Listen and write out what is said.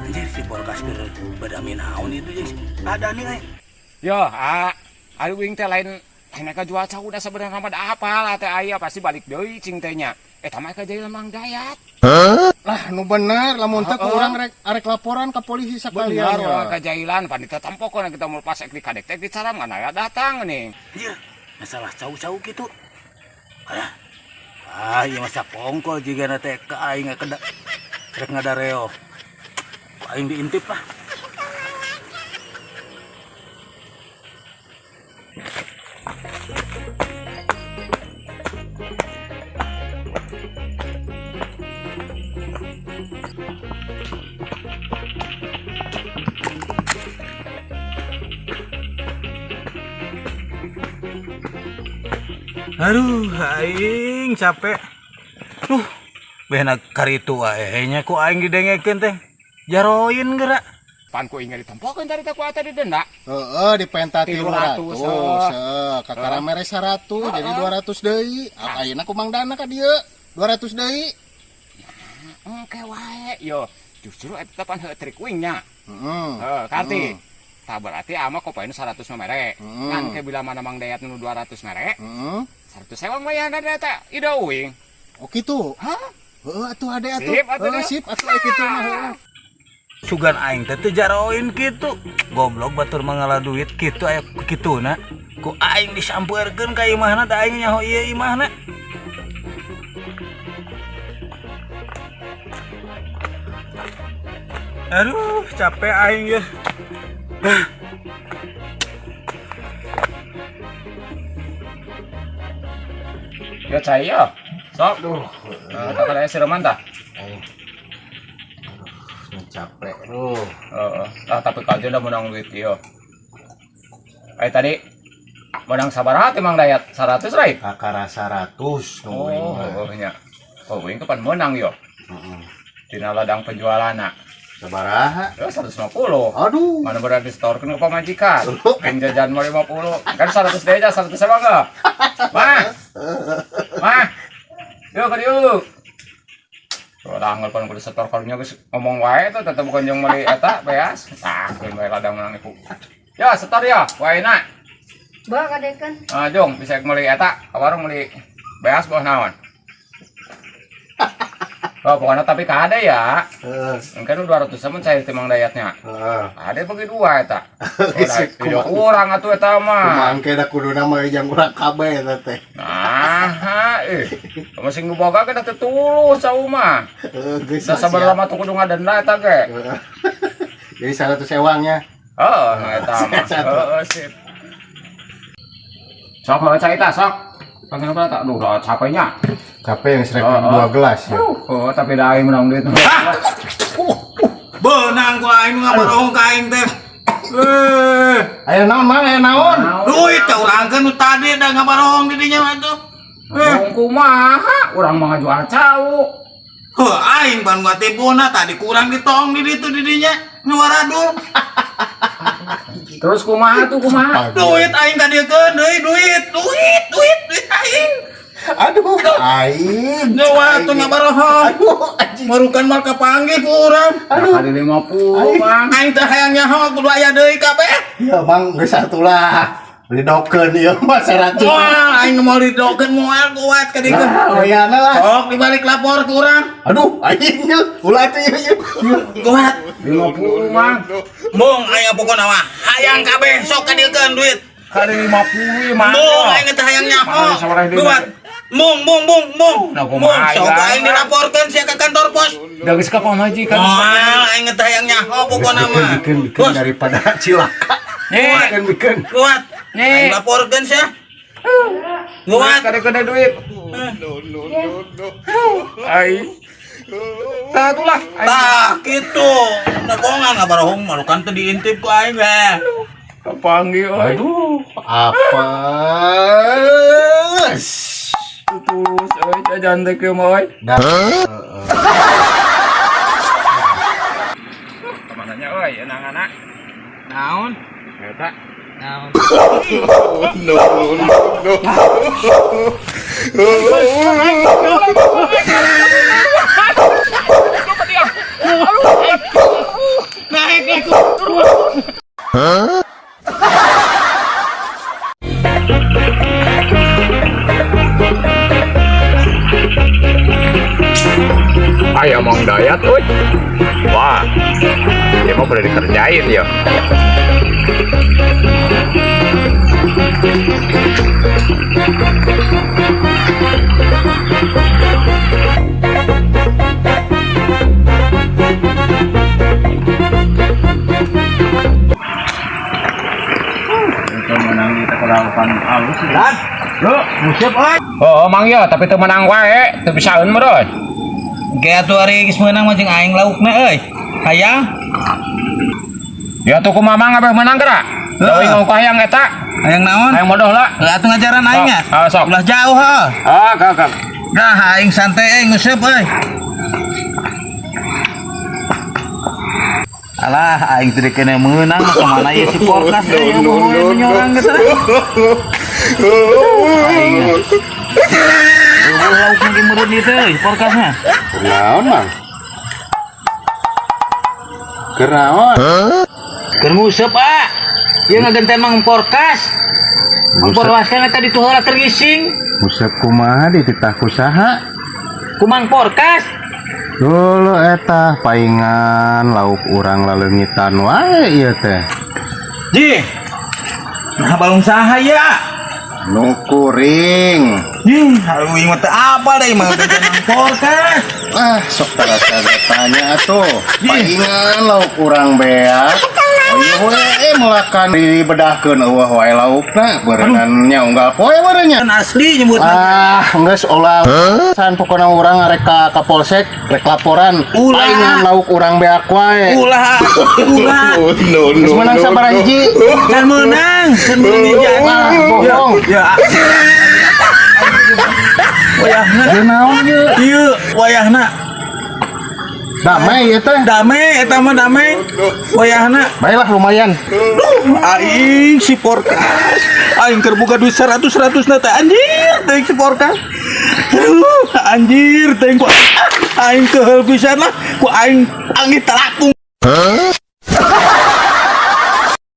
Anjir si Polkas ke badami naon itu jeung ada nih ay. Yo, ayo wing teh lain ka jual cau udah sebenarnya mah apa lah teh aya pasti balik deui cing teh nya. Tamah ka jadi lemang dayat. Lah nu bener lamun teh urang arek laporan ke polisi sakalian. Bener kajailan pandita tampokna kita mau pas ek di kadek teh dicaram kan aya datang nih. Anjir, masalah cau-cau gitu. Iya masa pongkol juga teh ka aing rek ngadareo. Aing diintip lah. Aduh, aing capek. Bena karitu wae nya ku aing didengekeun teh. Jaroin geura. Pan ku ingat ditampokeun tadi teh ku ata didenda. Heeh, dipenta 300. 300. Kakara mere 100 jadi 200 deui. Ayeuna kumangdana ka dieu 200 deui. Engke wae yo. Justru eta pan heuh trik wingnya. Heeh. Karti. Tah berarti ama kopain 100 mere. Kan ke bila mana mang dayat nu 200 mere. 100 sewang mah ya ada eta ida wing. Oh kitu. Hah? Heeh atuh ade atuh. Sip atuh. Sip atuh kitu mah heeh. Sugan aing teh teu jaroin kitu. Goblok batur mangala duit kitu aya kituna. Ku aing disampeurkeun ka imahna da aing nyaho ieu imahna. Aduh, capek aing ya. Ya cai ya. Sok. Tak ada sireman tah. Capek. Tapi kalau udah menang duit yo. Tadi menang sabaraha teh Mang Dayat 100 rai. Kakara 100 nya. Oh, wing kapan menang yo? Dina ladang penjualanna. Sabaraha? 150. Aduh. Mana berarti distorkeun ke pamajikan. Penjajan mah 50. Kan 100 deui aja 100 sewa enggak? Mah. Yuk, yuk. Orang anggal pan kudu setor karunya geus ngomong wae tuh tetep bukan jeung meuli eta beas. Tah, geus bae ladang menang iku. Ya, setor ya, waena. Bawa kadekan. Jong bisa meuli eta, ka warung meuli beas boh naon. Oh, pokoknya tapi kade ya. Mungkin 200 sama cair timang dayatnya. Ada bagi dua eta. Tidak kurang atuh eta mah. Mangke da kuduna mah jeung urang kabeh eta teh. Nah, masing nu boga kana teh tulus cau mah. Da sabaraha mah tuh kudu ngadenda eta ge. Jadi 100 sewangnya. Nah eta mah. Sip. Sok bawa cai ta, sok. Panggil apa tak? Duh, udah capeknya. Capek yang serek 2 gelas ya. Tapi dah aing menang duit. Benang ku aing ngabarong ka aing teh. Ayo naon mang, ayo naon. Duit teh urang kan tadi da ngabarong di dinya mah tuh. Kumaha? Urang mah jual cau. Heuh aing ban gua tipuna tadi kurang ditong di ditu di dinya. Ngawaradul. Terus kumaha tuh kumaha? Duit aing kadiekeun deui duit aing. Aduh, aing. Nyawa tuh ngabarohon. Marukan marka panggih ku urang. Aduh, kali 50, Bang. Aing teh hayang nyaho kudu aya deui kabeh. Ya Bang, geus atulah. Beli dokeun ieu mah 100. Wah, aing mau didokeun moal kuat ka dieu. Oyana lah. Sok dibalik lapor ke urang. Aduh, aing ieu. Ulah teh ieu. Kuat. 50, Mang. Mong aya pokona mah hayang kabeh sok ka dieukeun duit. Kali 50, Mang. Mong aing teh hayang nyaho. Kuat. Mong. Sok aing dilaporkeun sia ka kantor pos. Da geus ka pamajikan. Moal aing teh hayang nyaho pokona mah. Bikin daripada cilaka. Bikin. Kuat. Aing laporkeun sia. Kuat. Kada duit. Ai. Tah atulah. Tah kitu. Nagongan ngabarahong malukan teh diintip ku aing we. Kapanggih euy. Aduh, apa? Tulus euy, jajan teh kieu mah euy. Kamananya euy, eunang-ana. Naon? Eta. Naon? No. Ayah Mang Dayat, uy. Wah, dia mau boleh dikerjain ya. Dan, yuk, musip oi. Oh, Mang ya, tapi teu menang wae, teu bisaeun mah doy. Ge atuh ari geus meunang mah jeung aing laukna euy. Hayang, Ya tuh kumaha Mang abeh menang geura. Deui ngongkong hayang eta. hayang naon? Hayang modoh lah. Atuh ngajaran aing nya. Sok. Ulah jauh heuh. Ah, kak. Dah aing santai aing nguseup euy. Alah aing teu kena meunang mah kamana ieu si Porkas teh yang mau menyorang gitu. Aing. Lauk mungkin meureun ieu teh Porkasna. Naon, Mang? Keraon? Keur nguseup ah. Ieu ngagenten Mang Porkas. Mang Porkas kan eta dituh heula keur gising. Musep kumaha di titah kusaha? Ku Mang Porkas. Dulu eta paingan lauk urang laleungitan wae ieu teh. Ji. Nah balung saha ya? Nu kuring. Ih, haluing mah teu apal deui mah ngagenten Mang Porkas. Ah, sok tarasa tanya atuh. Paingan lauk urang beak. Oh iya we melakan dibedahkeun eueuh wae laukna berengan nya unggal poe barenya. Kan asli nyebut Ah, geus ulah. San pokona urang arek ka Kapolsek rek laporan. Ulah. Paingan lauk urang beak wae. ulah. Geus menang sabaraha hiji? Kan menang jadi. Ah, bohong. Ya. Wayahna. Ieu naon ieu? Ieu wayahna. Damai ieu teh. Damai eta mah damai. Wayahna. Baiklah lumayan. Aing si Porkas. Aing keur boga duit 100 na teh anjir teh si Porkas. Aduh, anjir teh ku aing keheul pisan lah ku aing angin telakung.